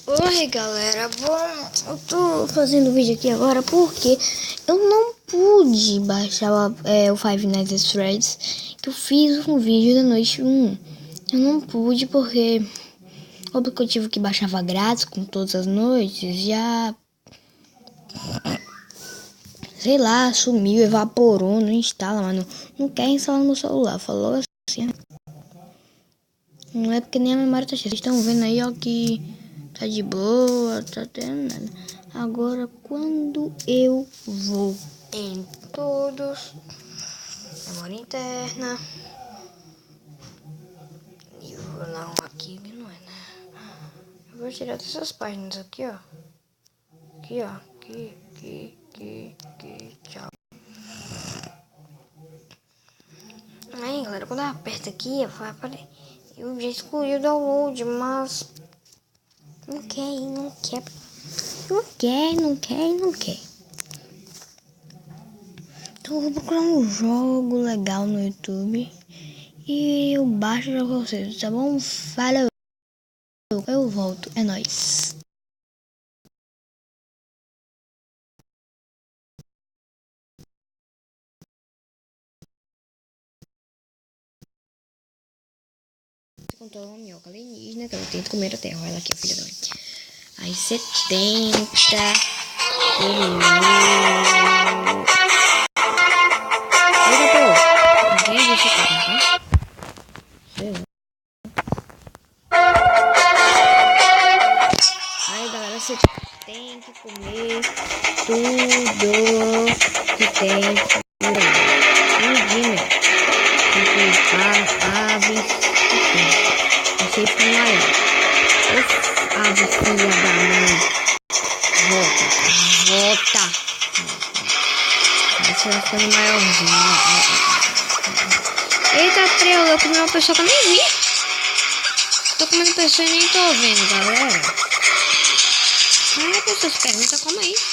Oi galera, bom, eu tô fazendo vídeo aqui agora porque eu não pude baixar o Five Nights at Freddy's, que eu fiz um vídeo da noite 1. Eu não pude porque o aplicativo que baixava grátis com todas as noites já, sei lá, sumiu, evaporou, não instala, mas não quer instalar no meu celular, falou assim. Não é porque nem a memória tá cheia, vocês estão vendo aí, ó, que tá de boa, tá tendo nada. Agora, quando eu vou em todos, memória interna, e eu vou não, aqui não é, né? Eu vou tirar dessas páginas aqui, ó. Aqui, ó. Aqui, tchau. Aí, galera, quando eu aperto aqui, vai aparecer. Eu já escolhi o download, mas não quer. Não quer. Então eu vou procurar um jogo legal no YouTube e eu baixo o jogo pra vocês, tá bom? Falou! Eu volto, é nóis! Contou uma minhoca alienígena que ela tenta comer a terra. Olha ela aqui, a filha da mãe. Aí você tenta. Olha, pô! Ninguém deixa esse cara, tá? Sei lá. Aí, galera, você tem que comer tudo que tem por aí. Tudinho. Tem que limpar aves. Você fica maior. Aves, filha da mãe. Volta. Aí você vai ficando maiorzinho. Eita, trela, eu comi uma pessoa que eu nem vi. Tô comendo pessoa e nem tô vendo, galera. Ai, a pessoa se pergunta como é isso.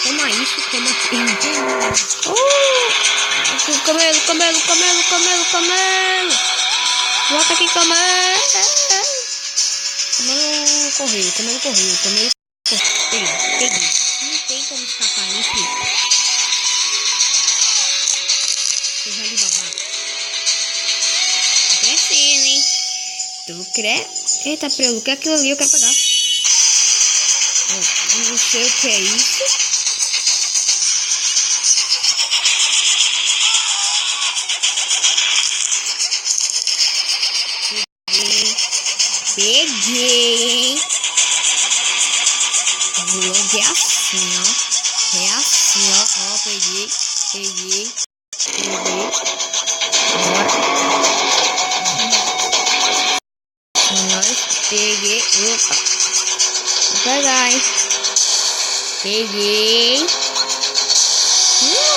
Como é isso, como aquilo. Camelo. Volta aqui, camelo. Camelo correu. Peguei. Não tem como escapar, hein, filho. Você vai de babaca. Tô crescendo, hein. Eita, prelo, o que é aquilo ali? Eu quero pegar. Eu não sei o que é isso. Peguei, hein? Vou logo é assim, ó. Peguei. Bora. Nós peguei. Opa. Vou pegar, hein? Peguei.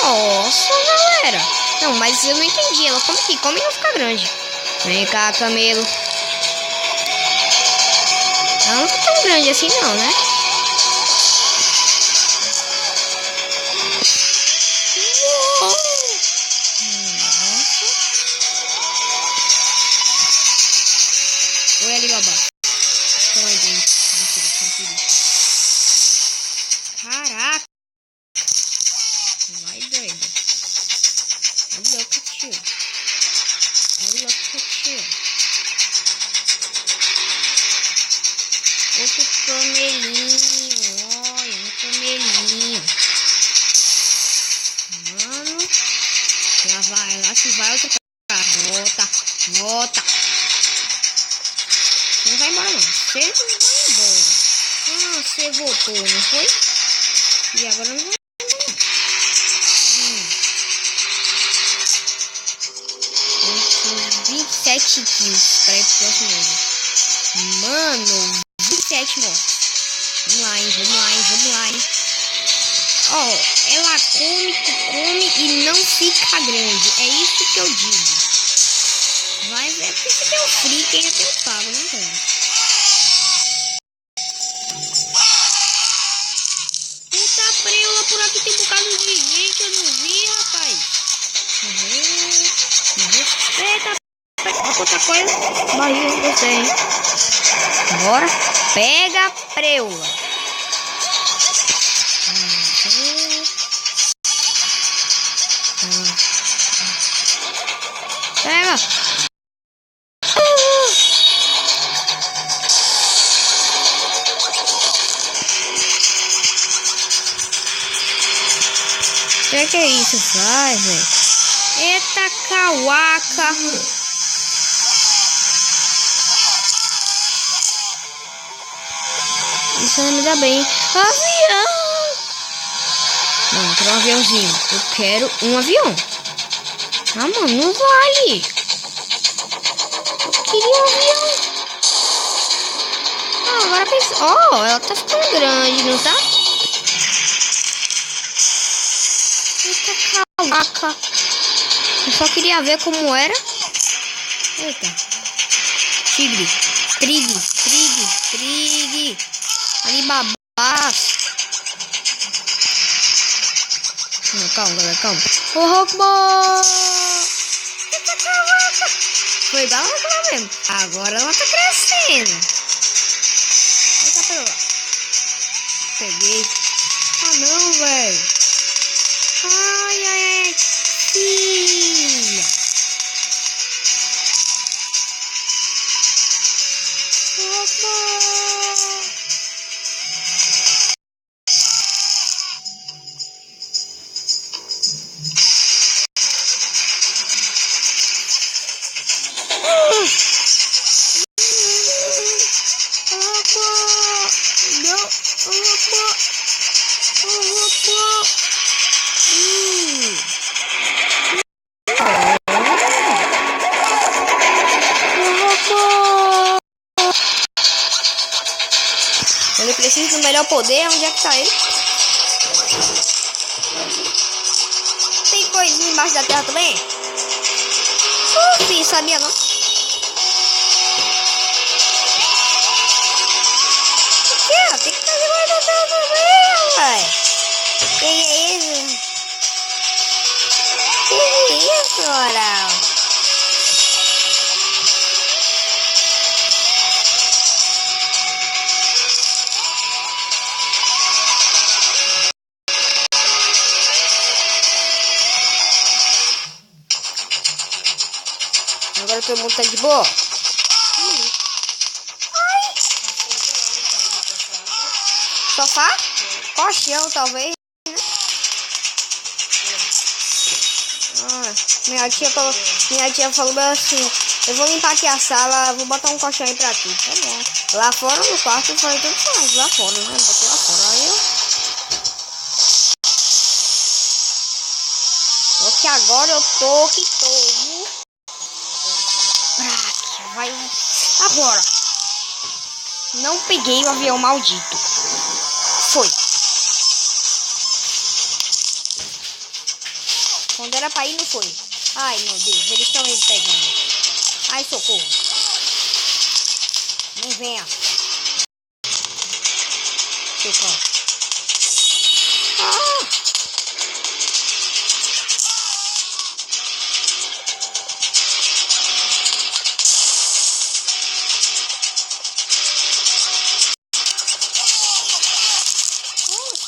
Nossa, galera. Não, mas eu não entendi. Ela come e não fica grande. Vem cá, camelo. Ela não tá tão grande assim não, né? Nossa. Oi, Alibaba. Estão aí dentro. Caraca. Vai, doida. Olha louco, tio. Outro camelinho, olha, um camelinho. Mano, lá se vai outra cara. Volta. Você não vai embora não, você não vai embora. Ah, você voltou, não foi? E agora não vai embora. 27 quilos para ir pro próximo nível. Mano, 27 mortos. Vamos lá, hein. Ó, ela come e não fica grande. É isso que eu digo. Mas é porque você tem o free, quem já tem o pago, não tem. Puta preula, por aqui tem um bocado de gente, eu não vi, rapaz. Morreu. Eita, outra coisa. Barril, gostei, hein? Bora. Pega a preula. Pega. Que é isso? Vai, velho. Eita, cauaca. Isso não me dá bem. Avião. Não, eu quero um aviãozinho. Eu quero um avião. Ah, mano, não vale. Eu queria um avião. Ah, agora pensa. Ó, ela tá ficando grande, não tá? Eita, caraca. Eu só queria ver como era. Eita. Tigre. Trig. Alibabás. Calma, galera, calma. Ô, Rockboy! Eita, caraca. Foi igual ela mesmo. Agora ela tá crescendo. Eita, pera. Peguei. Ah, não, velho. Ai. Filha. Ele precisa do melhor poder. Onde é que tá ele? Tem coisinha embaixo da terra também? Filho, sabia não? O que? Tem que fazer mais da terra também, pai. Que é isso? Que isso, Oral? Agora todo mundo tá de boa. Ai. Sofá? Colchão, talvez. Minha tia falou assim: eu vou limpar aqui a sala, vou botar um colchão aí pra ti. Tá bom. Lá fora no quarto eu falei tudo faz. Lá fora, né? Botei lá fora. Aí eu. Porque agora eu tô que tô. Vai. Agora. Não peguei o avião maldito. Foi. Quando era pra ir, não foi. Ai, meu Deus. Eles estão me pegando. Ai, socorro. Não venha. Socorro. Ah.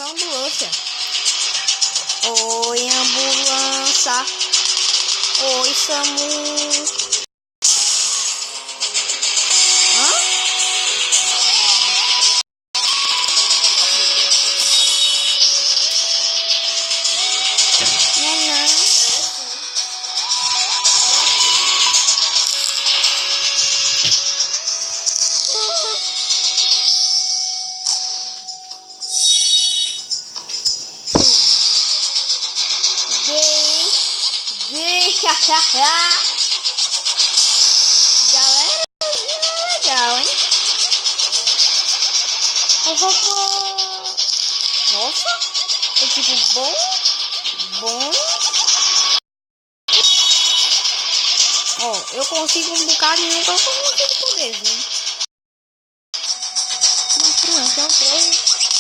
Ambulância. Oi, ambulância. Oi, SAMU. Hã? Não. Galera, legal, hein? Eu vou pro... Nossa, é tipo bom. Ó, eu consigo um bocado e eu consigo poderzinho. Uma criança, é um 3,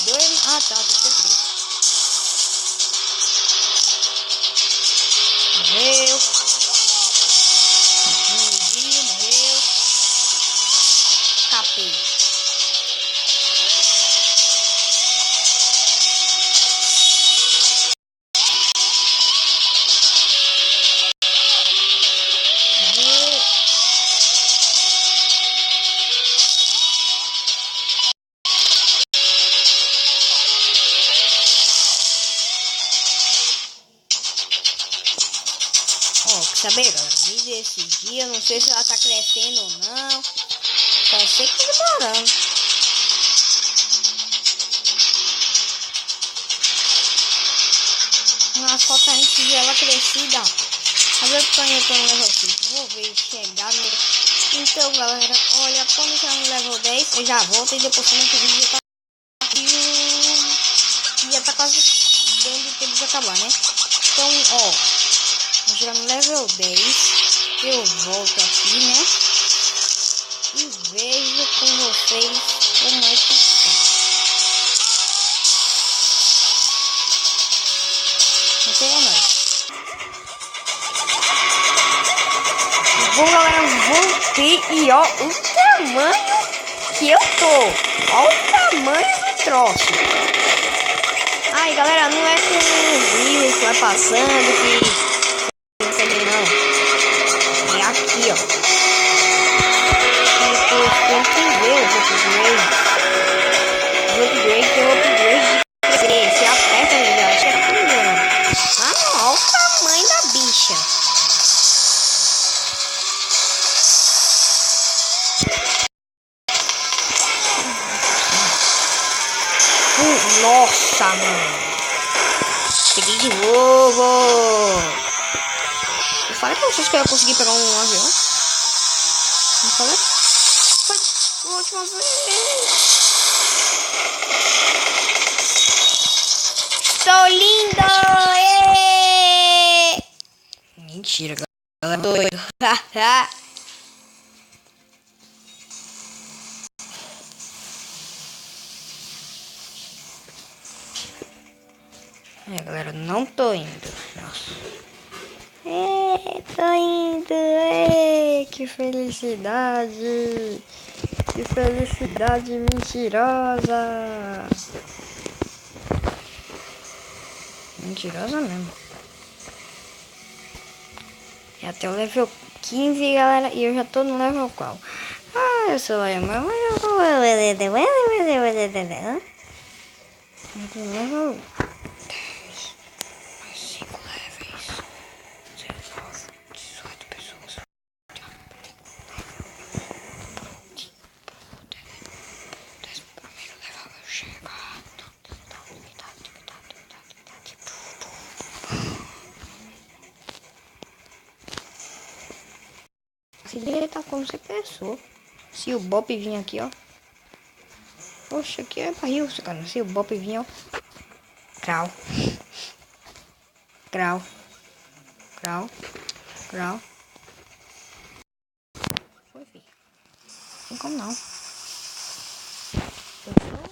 2... Ah, tá, tem que ser 3. Morreu. Morreu. saber, galera? Me decidir, eu não sei se ela tá crescendo ou não. Só sei que tá demorando. Na foto a gente viu ela crescida. Às vezes eu tô no level 5. Vou ver chegar no... Então, galera, olha, quando chegar no level 10, eu já volto e depois como que o vídeo já tá... Já tá quase dando tempo de acabar, né? Então, ó, vou chegar no level 10, eu volto aqui, né? E vejo com vocês como é que está. Até mais. Bom, galera, voltei e ó o tamanho que eu tô. Ó o tamanho do troço. Ai, galera, não é com os rios que vai passando que não sei não. É aqui, ó. Depois tem que ver os upgrades. Os upgrades tem o upgrade de crescer. Você aperta ele, ó. Acho que é tudo, né? Ah, não, olha o tamanho da bicha. Nossa, mano. Peguei de novo. Eu falei pra vocês que eu ia conseguir pegar um avião. Não falei? Foi a última vez. Estou lindo. Mentira, galera. Doido. Galera, não tô indo. Nossa. Tô indo. Que felicidade. Que felicidade mentirosa. Mentirosa mesmo. E até o level 15, galera. E eu já tô no level qual? Ah, eu sou a irmã. Eu tô no level... Se ele tá como você pensou. Se o Bop vir aqui, ó. Poxa, aqui é pra rir, cara. Se o Bop vir, ó. Crau. Crau. Crau. Crau. Foi, filho. Não tem como não. Eu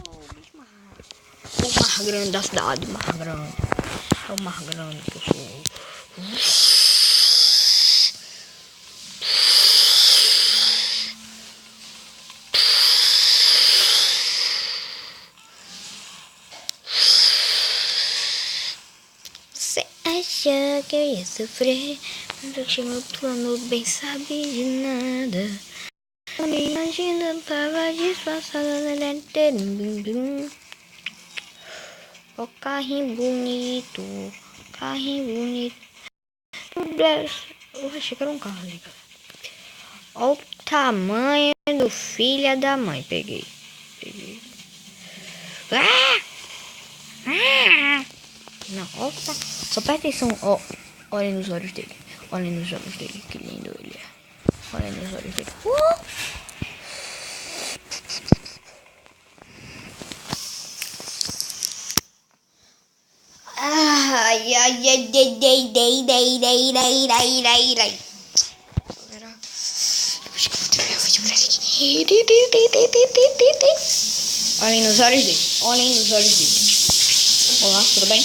sou o bicho mais... O mais grande da cidade. O mais grande. É o mais grande que eu sou. Achou que eu ia sofrer, mas eu tinha meu plano bem, sabe de nada. A minha agenda tava disfarçada. Ó, carrinho bonito, carrinho bonito. Eu achei que era um carro ali. Ó o tamanho do filho da mãe. Peguei. Não, ó, tá. Só presta atenção, ó. Olhem nos olhos dele. Olhem nos olhos dele. Que lindo ele é. Olhem nos olhos dele. Ai, ai, ai, dei. Olhem nos olhos dele. Olhem nos olhos dele. Olá, tudo bem?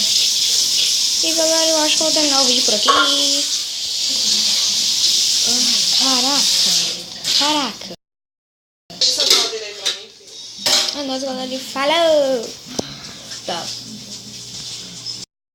E galera, eu acho que eu vou terminar o vídeo por aqui. Caraca. É nóis, galera. Falou! Tá.